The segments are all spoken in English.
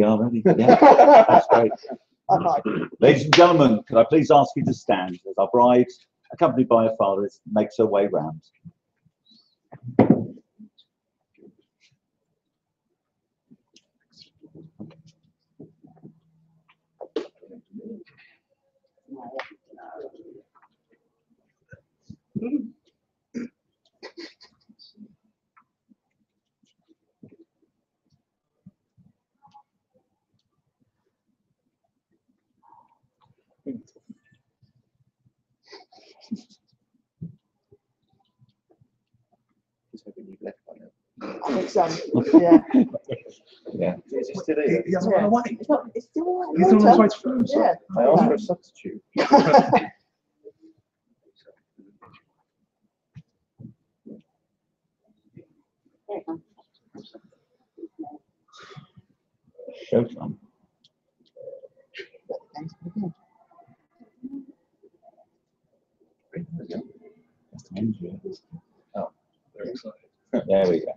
are ready. Yeah, that's great. Ladies and gentlemen, could I please ask you to stand as our bride, accompanied by her father, makes her way round. I think so. Yeah. Yeah. Is he still here? He hasn't run away. It's still on He's on his way to France. Yeah. I asked for a substitute. Showtime. Oh, very excited. There we go.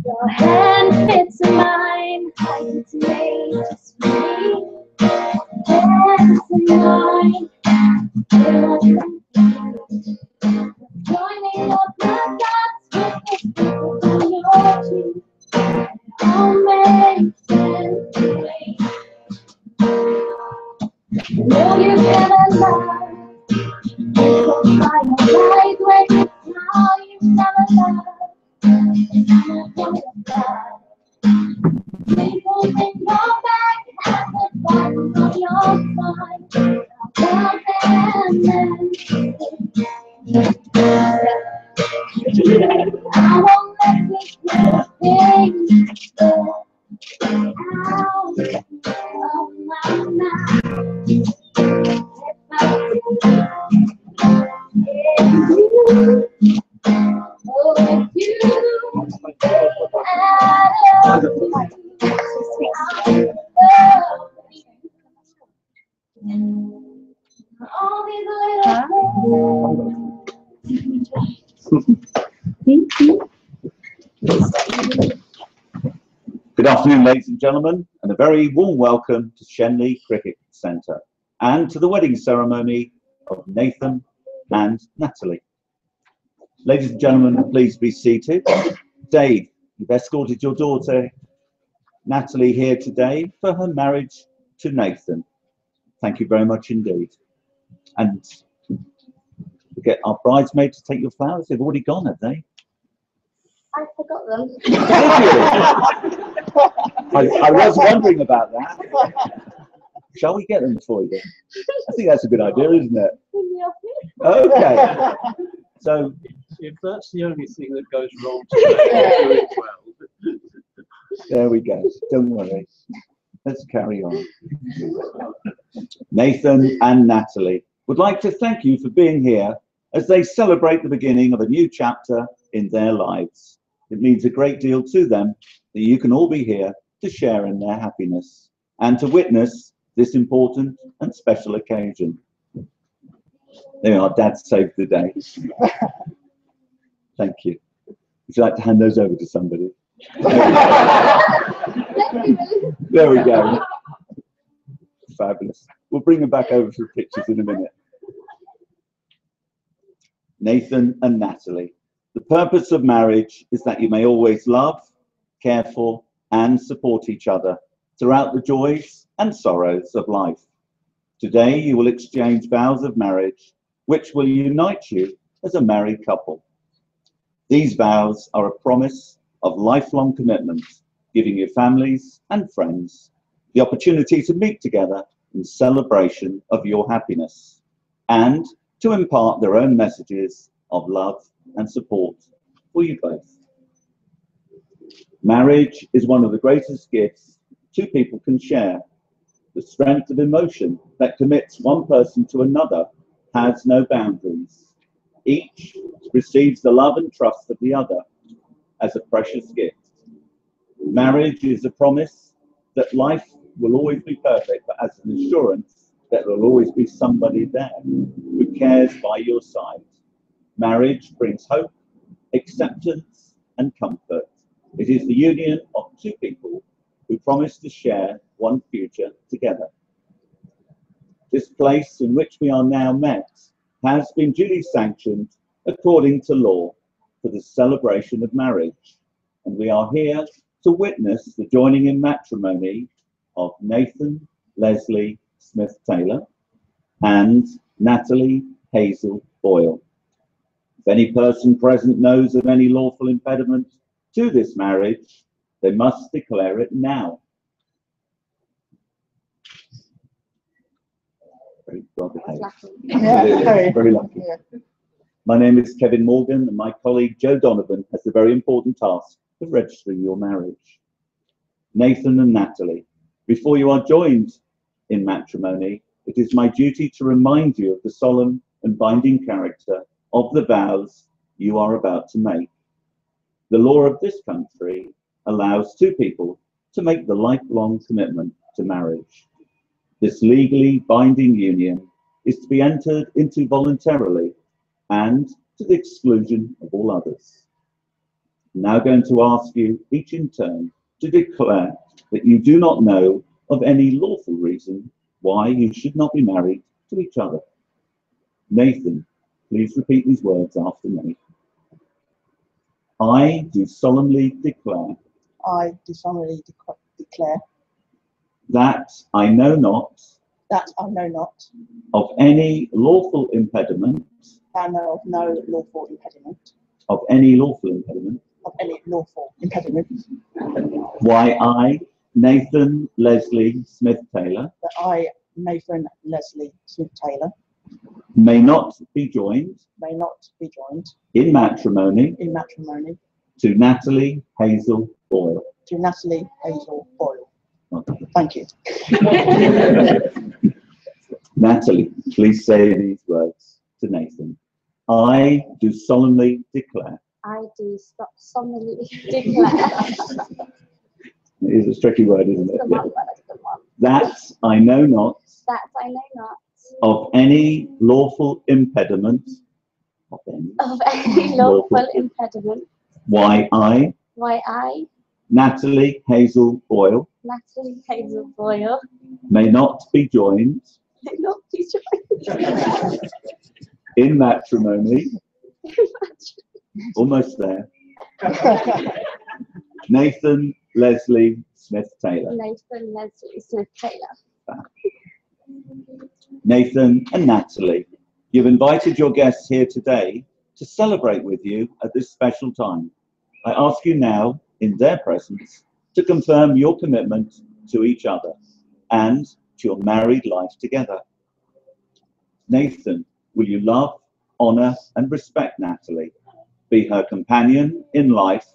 Your hand fits in mine, like it's made just for me. Hands in mine, joining up my thoughts with the people on your cheek. All makes sense to me. No, you've never loved. It's by your light when you know you've never loved. People in your back at the bottom of your spine. Love and then I won't let this little thing go out of my mind. If I you, oh, if you all these little Good afternoon, ladies and gentlemen, and a very warm welcome to Shenley Cricket Centre and to the wedding ceremony of Nathan and Natalie. Ladies and gentlemen, please be seated. Dave, you've escorted your daughter Natalie here today for her marriage to Nathan. Thank you very much indeed. And we get our bridesmaids to take your flowers. They've already gone, have they? I forgot them. Did you? I was wondering about that. Shall we get them for you? I think that's a good idea, isn't it? Okay. So, If that's the only thing that goes wrong today, you're doing well. there we go. Don't worry. Let's carry on. Nathan and Natalie would like to thank you for being here as they celebrate the beginning of a new chapter in their lives. It means a great deal to them that you can all be here to share in their happiness and to witness this important and special occasion. There we are, Dad saved the day. Thank you. Would you like to hand those over to somebody? There we go. Fabulous. We'll bring them back over for the pictures in a minute. Nathan and Natalie. The purpose of marriage is that you may always love, care for, and support each other throughout the joys and sorrows of life. Today, you will exchange vows of marriage, which will unite you as a married couple. These vows are a promise of lifelong commitment giving your families and friends the opportunity to meet together in celebration of your happiness and to impart their own messages of love and support for you both. Marriage is one of the greatest gifts two people can share. The strength of emotion that commits one person to another has no boundaries. Each receives the love and trust of the other as a precious gift. Marriage is a promise that life will always be perfect, but as an assurance that there will always be somebody there who cares by your side. Marriage brings hope, acceptance, and comfort. It is the union of two people who promise to share one future together. This place in which we are now met has been duly sanctioned according to law for the celebration of marriage, and we are here to witness the joining in matrimony of Nathan Leslie Smith-Taylor and Natalie Hazel Boyle. If any person present knows of any lawful impediment to this marriage, they must declare it now. Very well behaved. Yeah, Very lucky. Yeah. My name is Kevin Morgan, and my colleague Joe Donovan has the very important task of registering your marriage. Nathan and Natalie, before you are joined in matrimony, it is my duty to remind you of the solemn and binding character of the vows you are about to make. The law of this country allows two people to make the lifelong commitment to marriage. This legally binding union is to be entered into voluntarily and to the exclusion of all others. I'm now going to ask you each in turn to declare that you do not know of any lawful reason why you should not be married to each other. Nathan, please repeat these words after me. I do solemnly declare. I do solemnly declare That I know not. that I know not. Of any lawful impediment. I know of no lawful impediment. Of any lawful impediment. Of any lawful impediment. Why I, Nathan Leslie Smith-Taylor. That I, Nathan Leslie Smith-Taylor. May not be joined. May not be joined. In matrimony. In matrimony. To Natalie Hazel Boyle. To Natalie Hazel Boyle. Okay. Thank you. Natalie, please say these words to Nathan. I do solemnly declare. I do solemnly declare. It is a tricky word, isn't it? Come on, come on. That I know not. That I know not. Of any lawful impediment. Of any Lawful impediment. Why I, Natalie Hazel Boyle, Natalie Hazel Boyle, may not be joined. may not be joined. In matrimony. Almost there. Nathan Leslie Smith-Taylor. Nathan Leslie Smith-Taylor. Nathan and Natalie, you've invited your guests here today to celebrate with you at this special time. I ask you now, in their presence, to confirm your commitment to each other and to your married life together. Nathan, will you love, honor, and respect Natalie, be her companion in life,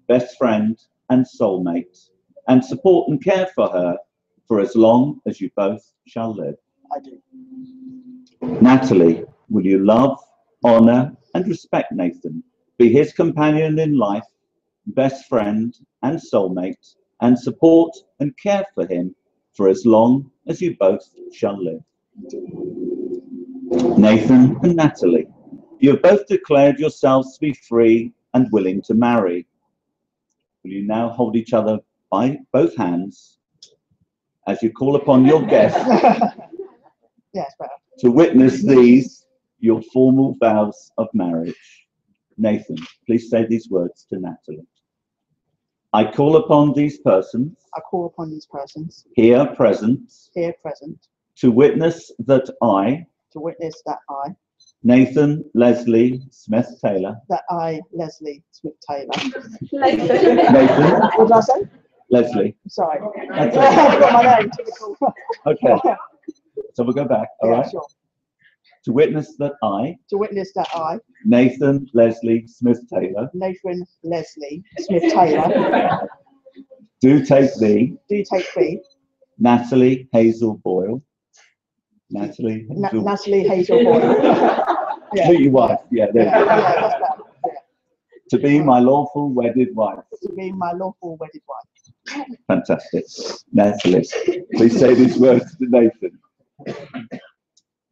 best friend, and soulmate, and support and care for her for as long as you both shall live? I do. Natalie, will you love, honor, and respect Nathan, be his companion in life, best friend, and soulmate, and support and care for him for as long as you both shall live? Nathan and Natalie, you have both declared yourselves to be free and willing to marry. Will you now hold each other by both hands as you call upon your guests Yes, better. to witness these, your formal vows of marriage? Nathan, please say these words to Natalie. I call upon these persons I call upon these persons here present here present to witness that I, to witness that I, Nathan Leslie Smith-Taylor, Leslie Smith-Taylor. Nathan, What did I say? Leslie. Sorry. That's I've okay. got my name. Typical. Okay. So we'll go back. All Yeah, right. sure. To witness that I, To witness that I, Nathan Leslie Smith Taylor, Nathan Leslie Smith Taylor, do take thee, do take thee, Natalie Hazel Boyle. Natalie Hazel. Natalie Hazel Boyle. Yeah. Meet your wife. Yeah, there Yeah, you go. yeah, that's better. Yeah. To be my lawful wedded wife. To be my lawful wedded wife. Fantastic. Natalie, please say these words to Nathan.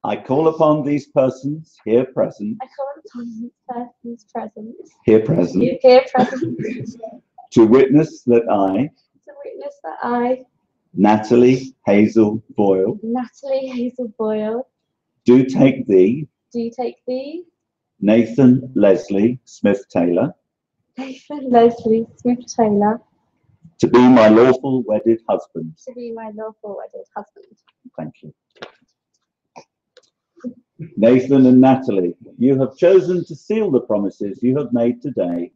I call upon these persons here present. I call upon these persons present. Here present. Here present. To witness that I, To witness that I, Natalie Hazel Boyle, Natalie Hazel Boyle, do take thee, do take thee, Nathan Leslie Smith Taylor, Nathan Leslie Smith Taylor, to be my lawful wedded husband. to be my lawful wedded husband. Thank you. Nathan and Natalie, you have chosen to seal the promises you have made today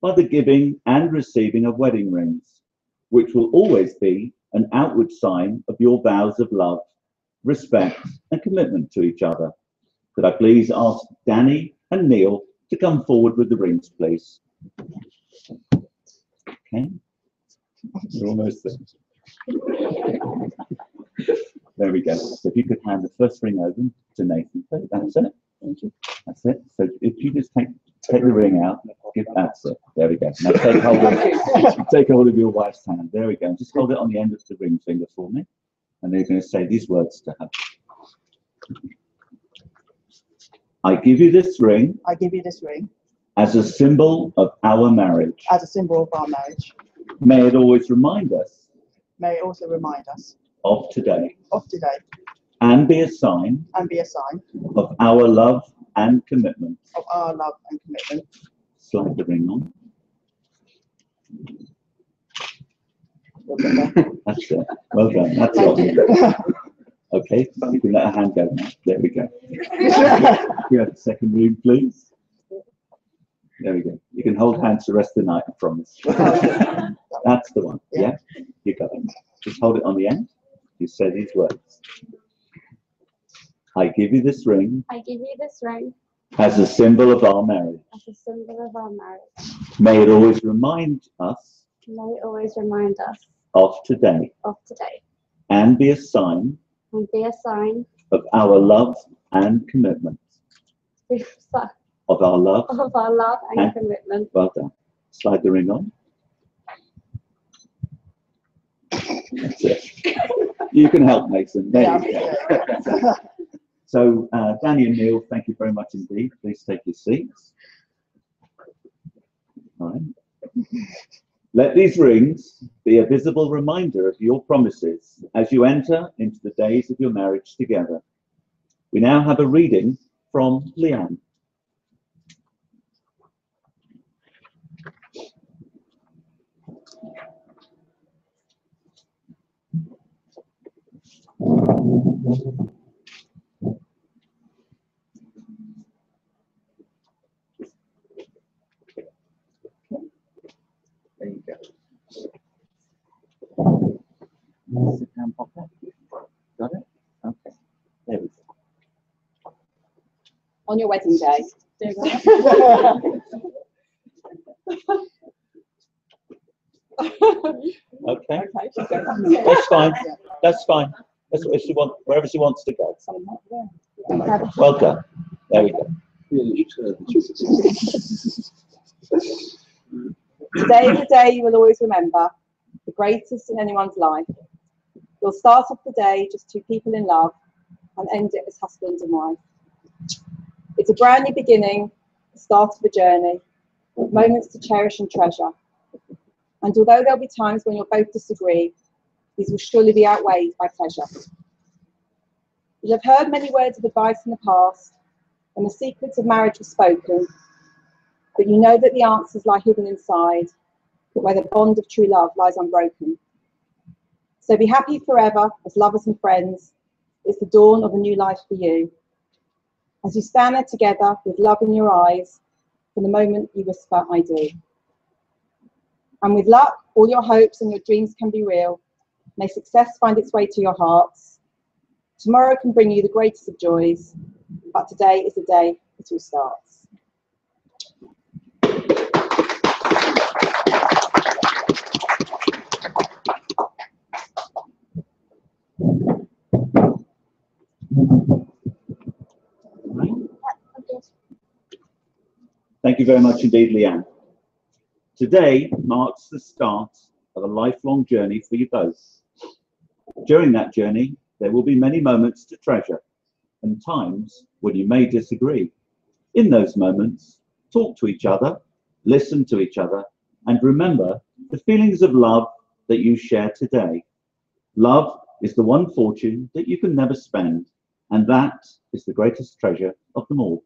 by the giving and receiving of wedding rings, which will always be an outward sign of your vows of love, respect, and commitment to each other. Could I please ask Danny and Neil to come forward with the rings, please? Okay, we're almost there. There we go. So if you could hand the first ring over to Nathan, that's it. Thank you. That's it. So if you just take the ring out, that's it. There we go. Now take hold of your wife's hand. There we go. And just hold it on the end of the ring finger for me. And then you're going to say these words to her. I give you this ring. I give you this ring. As a symbol of our marriage. As a symbol of our marriage. May it always remind us. May it also remind us. Of today. Of today. And be a sign. And be a sign. Of our love and commitment. Of our love and commitment. Slide the ring on. That's it. Well done. That's all. Okay, you can let her hand go now. There we go. We have the second ring, please. There we go. You can hold hands the rest of the night, I promise. That's the one. Yeah, you got it. Just hold it on the end. You say these words. I give you this ring. I give you this ring. As a symbol of our marriage. As a symbol of our marriage. May it always remind us. May it always remind us. Of today. Of today. And be a sign. And be a sign. Of our love and commitment. Of our love. Of our love and commitment. Well done. Slide the ring on. That's it. You can help, Mason. There you go. So, Danny and Neil, thank you very much indeed. Please take your seats. All right. Let these rings be a visible reminder of your promises as you enter into the days of your marriage together. We now have a reading from Leanne. There you go. Sit down, Papa. Got it? Okay. There we go. On your wedding day. Okay. That's fine. That's fine. That's what she wants, wherever she wants to go. Well done. There we go. Today is a day you will always remember, the greatest in anyone's life. You'll start off the day just two people in love and end it as husband and wife. It's a brand new beginning, the start of a journey, moments to cherish and treasure. And although there'll be times when you'll both disagree, these will surely be outweighed by pleasure. You'll have heard many words of advice in the past, and the secrets of marriage were spoken, but you know that the answers lie hidden inside, where the bond of true love lies unbroken. So be happy forever as lovers and friends. It's the dawn of a new life for you. As you stand there together with love in your eyes, from the moment you whisper, I do. And with luck, all your hopes and your dreams can be real. May success find its way to your hearts. Tomorrow can bring you the greatest of joys, but today is the day it all starts. Thank you very much indeed, Leanne. Today marks the start of a lifelong journey for you both. During that journey, there will be many moments to treasure and times when you may disagree. In those moments, talk to each other, listen to each other, and remember the feelings of love that you share today. Love is the one fortune that you can never spend, and that is the greatest treasure of them all.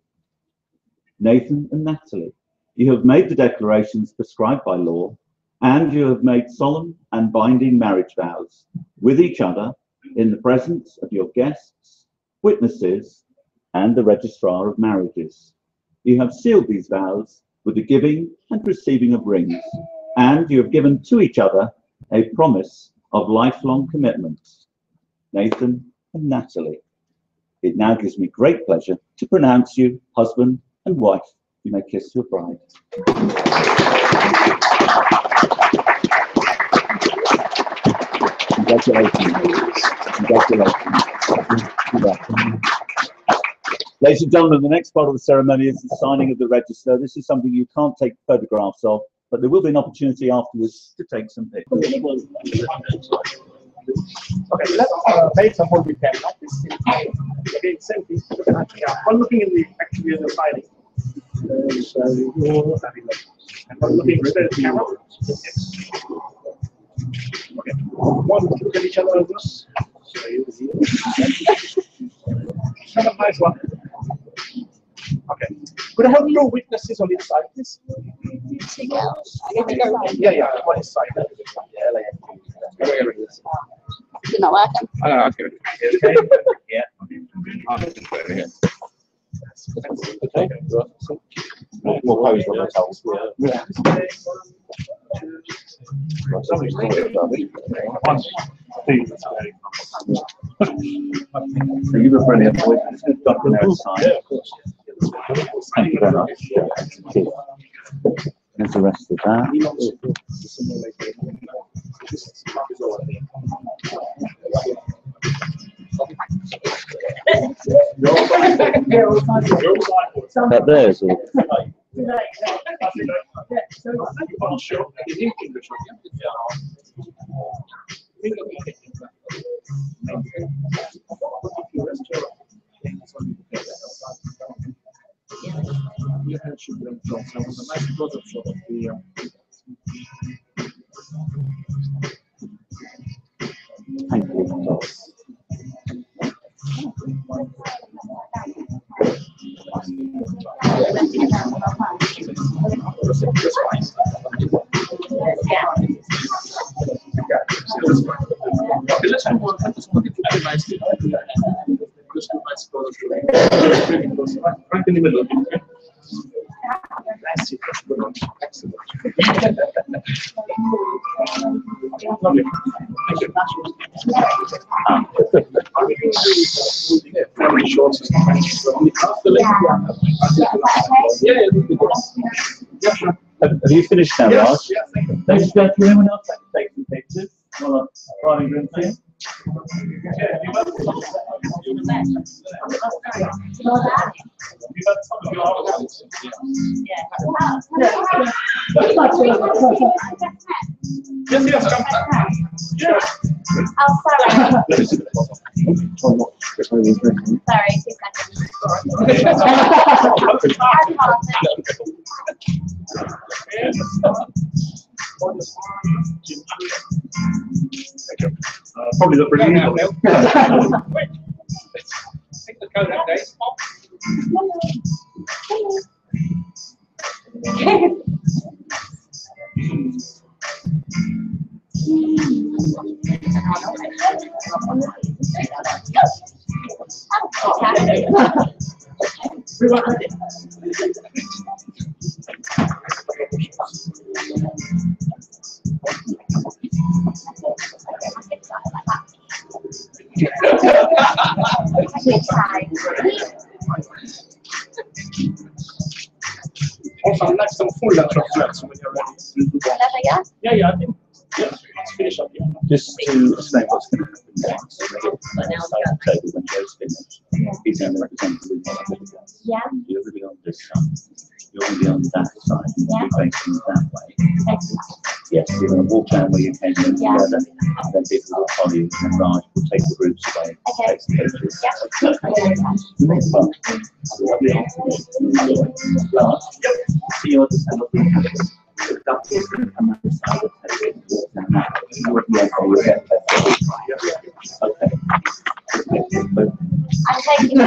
Nathan and Natalie, you have made the declarations prescribed by law, and you have made solemn and binding marriage vows with each other in the presence of your guests, witnesses, and the registrar of marriages. You have sealed these vows with the giving and receiving of rings, and you have given to each other a promise of lifelong commitment. Nathan and Natalie, it now gives me great pleasure to pronounce you husband and wife. You may kiss your bride. Congratulations. Congratulations. Ladies and gentlemen, the next part of the ceremony is the signing of the register. This is something you can't take photographs of, but there will be an opportunity afterwards to take some pictures. Okay, let's make some more with them like this. Again, same thing. One looking in the actually in the signing. So and one looking straight at the camera. Yes. Okay. One look at each other like this. Have a nice one. Okay. Could I have your witnesses on each side, please? Yeah. One is side. You're not working. I know, I'll give it. Okay. Yeah. Okay. We'll pose on the towels. Yeah. So you were brilliant. Dr. Outside. Yeah, of course. Thank you very much. There's the rest of that. That there's all. Thank you. Right in the middle. Excellent. Lovely. Thank you. Very short. Yeah, sure. Have you finished now, Yes, Raj? yes, thank you. Ladies and gentlemen, anyone else like to take some pictures? Well, riding room thing. Yes, come. Oh, sorry. Sorry, 2 Probably the brilliant. Take the coat out, guys. Also, I'd like some full letter of flats when you're ready. Yeah, I think. Yeah, let's finish up here. Just to explain what's going to happen next, when Joe's finished, he's going to represent the Yeah. You're going to be on this side. You're going to be on that side. And you'll be facing that way. Yes, you're going to walk down where you came in together, and then people will follow you, and Raj will take the groups away, take the pictures. Last, see your Okay. I'm taking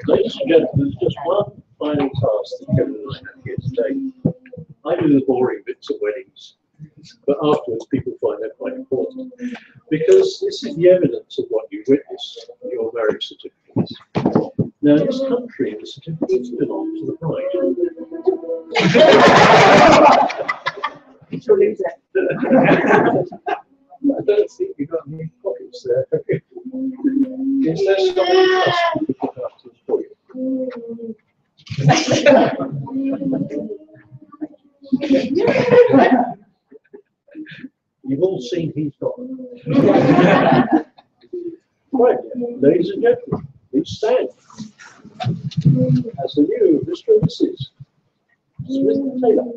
Ladies and gentlemen, there's just one final task that Kevin and I have here today. I do the boring bits of weddings, but afterwards people find they're quite important, because this is the evidence of what you witness, your marriage certificates. Now, in this country, the certificates belong to the bride. She'll lose it. I don't think you've got any pockets there. Is there something else we could look after for you? You've all seen he's got them. Right, ladies and gentlemen, please stand. As the new Mr. and Mrs. Smith Taylor.